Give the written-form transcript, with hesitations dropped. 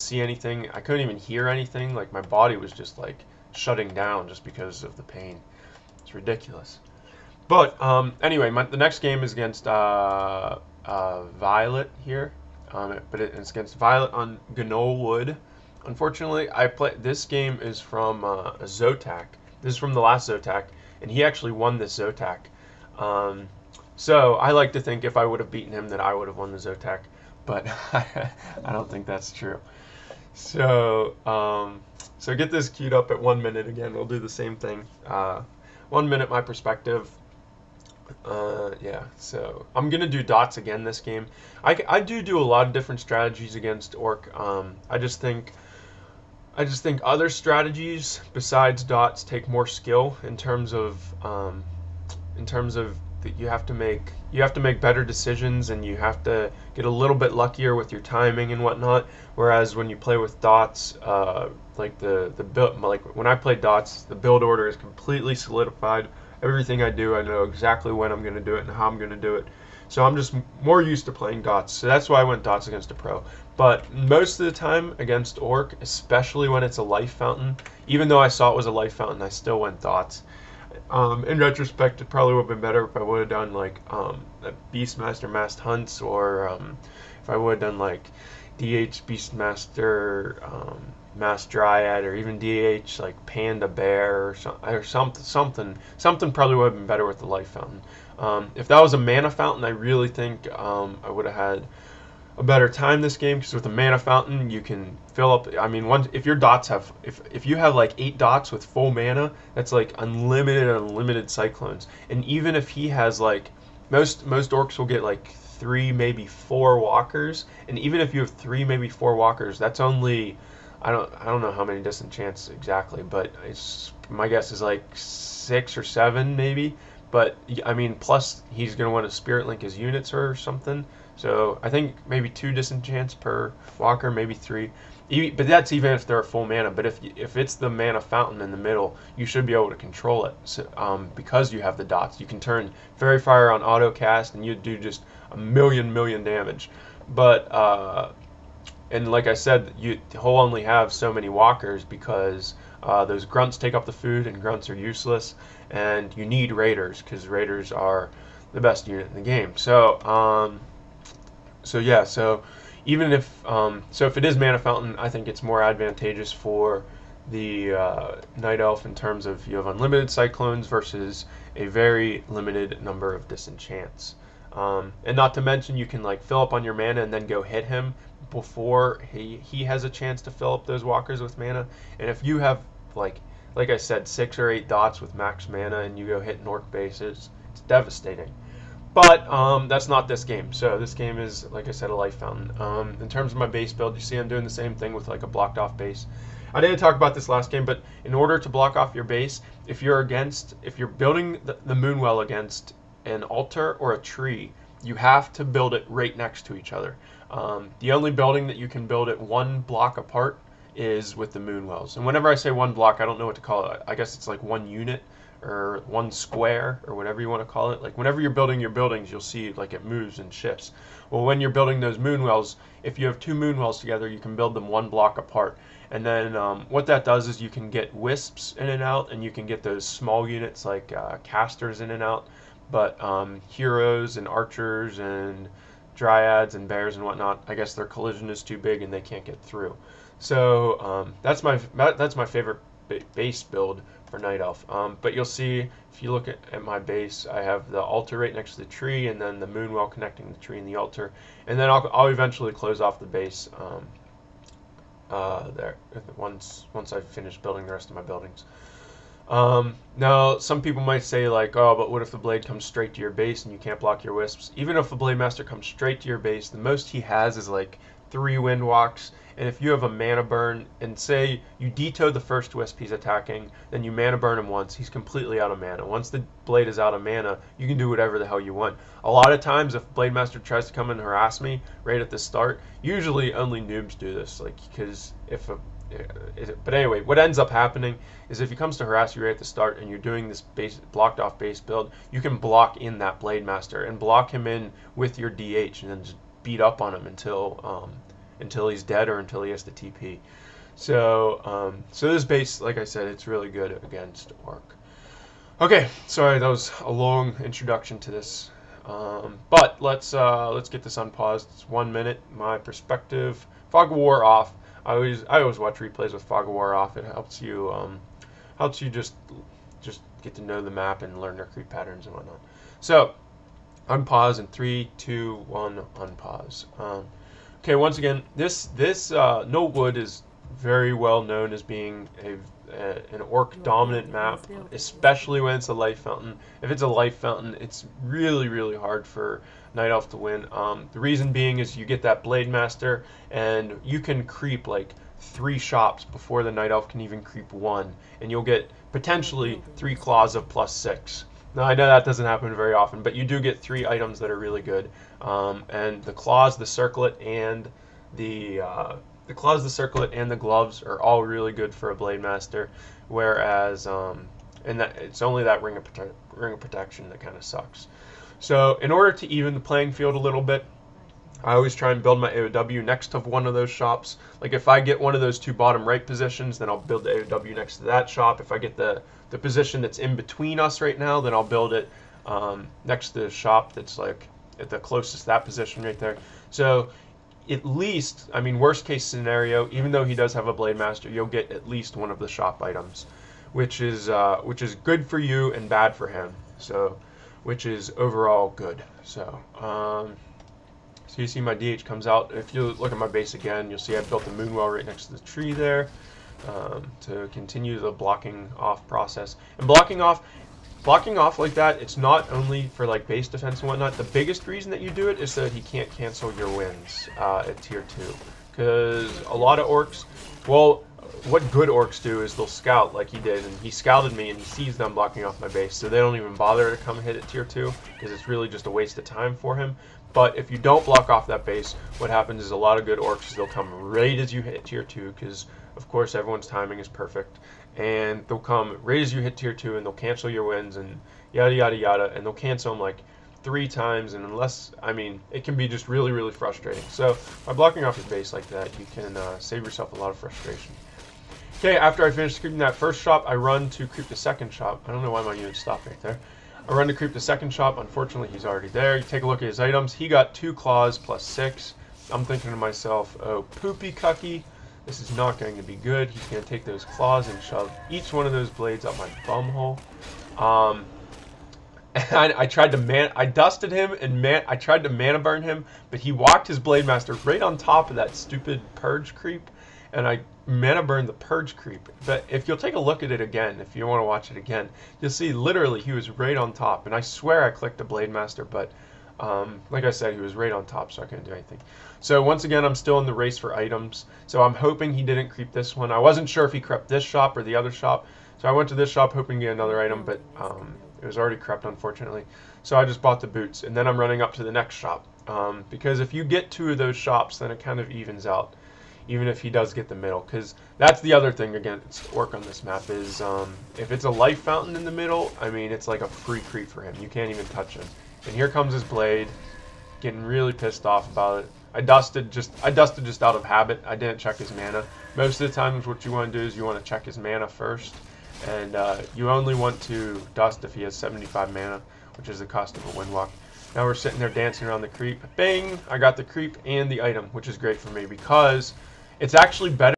see anything. I couldn't even hear anything. Like my body was just like shutting down just because of the pain. It's ridiculous. But anyway, the next game is against Violet here. It's against Violet on Ganol Wood. Unfortunately, I play. This game is from a Zotac. This is from the last Zotac, and he actually won this Zotac. Um, so I like to think if I would have beaten him that I would have won the Zotac, but I don't think that's true. So so get this queued up at 1 minute again. We'll do the same thing. 1 minute, my perspective. Yeah, so I'm gonna do dots again this game. I do a lot of different strategies against Orc. I just think other strategies besides dots take more skill in terms of that you have to make better decisions, and you have to get a little bit luckier with your timing and whatnot. Whereas when you play with dots, like the build, like when I play dots, the build order is completely solidified. Everything I do, I know exactly when I'm going to do it and how I'm going to do it. So I'm just more used to playing dots. So that's why I went dots against a pro. But most of the time against Orc, especially when it's a life fountain, even though I saw it was a life fountain, I still went dots. In retrospect, it probably would have been better if I would have done like Beastmaster Masked Hunts, or if I would have done like DH Beastmaster Masked Dryad, or even DH like Panda Bear, or something probably would have been better with the life fountain. If that was a mana fountain, I really think I would have had a better time this game, because with a mana fountain you can fill up. I mean, if your dots have, if you have like 8 dots with full mana, that's like unlimited cyclones. And even if he has like, most orcs will get like 3 maybe 4 walkers, and even if you have 3 maybe 4 walkers, that's only, I don't know how many disenchants exactly, but my guess is like 6 or 7 maybe. But I mean, plus he's going to want to spirit link his units or something. So I think maybe 2 disenchants per walker, maybe 3. But that's even if they're full mana. But if it's the mana fountain in the middle, you should be able to control it. So, because you have the dots, you can turn Fairy Fire on auto cast, and you do just a million damage. But and like I said, he'll only have so many walkers, because those grunts take up the food, and grunts are useless. And you need raiders, because raiders are the best unit in the game. So yeah, so even if if it is mana fountain, I think it's more advantageous for the night elf in terms of you have unlimited cyclones versus a very limited number of disenchants. And not to mention, you can like fill up on your mana and then go hit him before he has a chance to fill up those walkers with mana. And if you have like I said, 6 or 8 dots with max mana, and you go hit Orc bases, it's devastating. But that's not this game. So this game is, like I said, a life fountain. In terms of my base build, you see I'm doing the same thing with like a blocked off base. I didn't talk about this last game, but in order to block off your base, if you're building the Moonwell against an altar or a tree, you have to build it right next to each other. The only building that you can build it 1 block apart is with the Moonwells. And whenever I say 1 block, I don't know what to call it. I guess it's like 1 unit, or 1 square, or whatever you want to call it. Like whenever you're building your buildings, you'll see like it moves and shifts. Well, when you're building those Moonwells, if you have 2 Moonwells together, you can build them 1 block apart. And then what that does is you can get wisps in and out, and you can get those small units like casters in and out. But heroes and archers and dryads and bears and whatnot, I guess their collision is too big and they can't get through. So that's my favorite base build for Night Elf. But you'll see, if you look at my base, I have the altar right next to the tree, and then the Moonwell connecting the tree and the altar. And then I'll eventually close off the base there once I've finished building the rest of my buildings. Now, some people might say like, oh, but what if the blade comes straight to your base and you can't block your wisps? Even if the Blade Master comes straight to your base, the most he has is like 3 Windwalks. And if you have a mana burn, and say you deto the first wisp he's attacking, then you mana burn him once, he's completely out of mana. Once the blade is out of mana, you can do whatever the hell you want. A lot of times, if Blade Master tries to come and harass me right at the start, usually only noobs do this, like, because but anyway, what ends up happening is if he comes to harass you right at the start and you're doing this blocked off base build, you can block in that Blade Master and block him in with your DH, and then just beat up on him until he's dead or until he has to TP. So, so this base, like I said, it's really good against Orc. Okay, sorry, that was a long introduction to this, but let's get this unpaused. It's 1 minute. My perspective. Fog of War off. I always watch replays with Fog of War off. It helps you just get to know the map and learn their creep patterns and whatnot. So unpause in 3, 2, 1. Unpause. Okay, once again, this Notewood is very well known as being an Orc dominant map, especially when it's a life fountain. If it's a life fountain, it's really hard for Night Elf to win. The reason being is you get that Blade Master, and you can creep like 3 shops before the Night Elf can even creep 1, and you'll get potentially 3 claws of +6. Now I know that doesn't happen very often, but you do get 3 items that are really good, and the claws, the circlet, and the gloves are all really good for a Blade Master, whereas and that it's only that ring of protection that kind of sucks. So in order to even the playing field a little bit, I always try and build my AOW next to one of those shops. Like if I get one of those 2 bottom right positions, then I'll build the AOW next to that shop. If I get the position that's in between us right now, then I'll build it next to the shop that's like at the closest to that position right there. So at least, I mean, worst case scenario, even though he does have a Blade Master, you'll get at least one of the shop items, which is good for you and bad for him. So, which is overall good. So, so you see my DH comes out. If you look at my base again, you'll see I built a Moonwell right next to the tree there to continue the blocking off process. And blocking off like that, it's not only for like base defense and whatnot. The biggest reason that you do it is so that he can't cancel your wins at tier 2. Because a lot of orcs, well, what good orcs do is they'll scout like he did, and he scouted me and he sees them blocking off my base, so they don't even bother to come hit at tier 2 because it's really just a waste of time for him. But if you don't block off that base, what happens is a lot of good orcs, they'll come right as you hit tier 2, because of course everyone's timing is perfect, and they'll come right as you hit tier 2 and they'll cancel your wins and yada yada yada, and they'll cancel them like 3 times, and unless, I mean, it can be just really frustrating. So by blocking off your base like that, you can save yourself a lot of frustration. Okay, after I finish creeping that first shop, I run to creep the second shop. I don't know why my unit stopped right there. I run to creep the second shop. Unfortunately, he's already there. You take a look at his items. He got 2 claws +6. I'm thinking to myself, oh, poopy cucky. This is not going to be good. He's going to take those claws and shove each one of those blades up my bum hole. I tried to I dusted him and I tried to mana burn him, but he walked his Blade Master right on top of that stupid purge creep, and I mana burned the purge creep. But if you'll take a look at it again, if you want to watch it again, you'll see literally he was right on top, and I swear I clicked the Blade Master, but like I said, he was right on top, so I couldn't do anything. So once again, I'm still in the race for items, so I'm hoping he didn't creep this one. I wasn't sure if he crept this shop or the other shop, so I went to this shop hoping to get another item, but it was already crept, unfortunately. So I just bought the boots, and then I'm running up to the next shop, because if you get 2 of those shops, then it kind of evens out, even if he does get the middle. Because that's the other thing against Orc on this map is if it's a life fountain in the middle, I mean, it's like a free creep for him. You can't even touch him. And here comes his blade, getting really pissed off about it. I dusted just out of habit. I didn't check his mana. Most of the times what you want to do is you want to check his mana first, and you only want to dust if he has 75 mana, which is the cost of a Windwalk. Now we're sitting there dancing around the creep. Bang! I got the creep and the item, which is great for me because it's actually better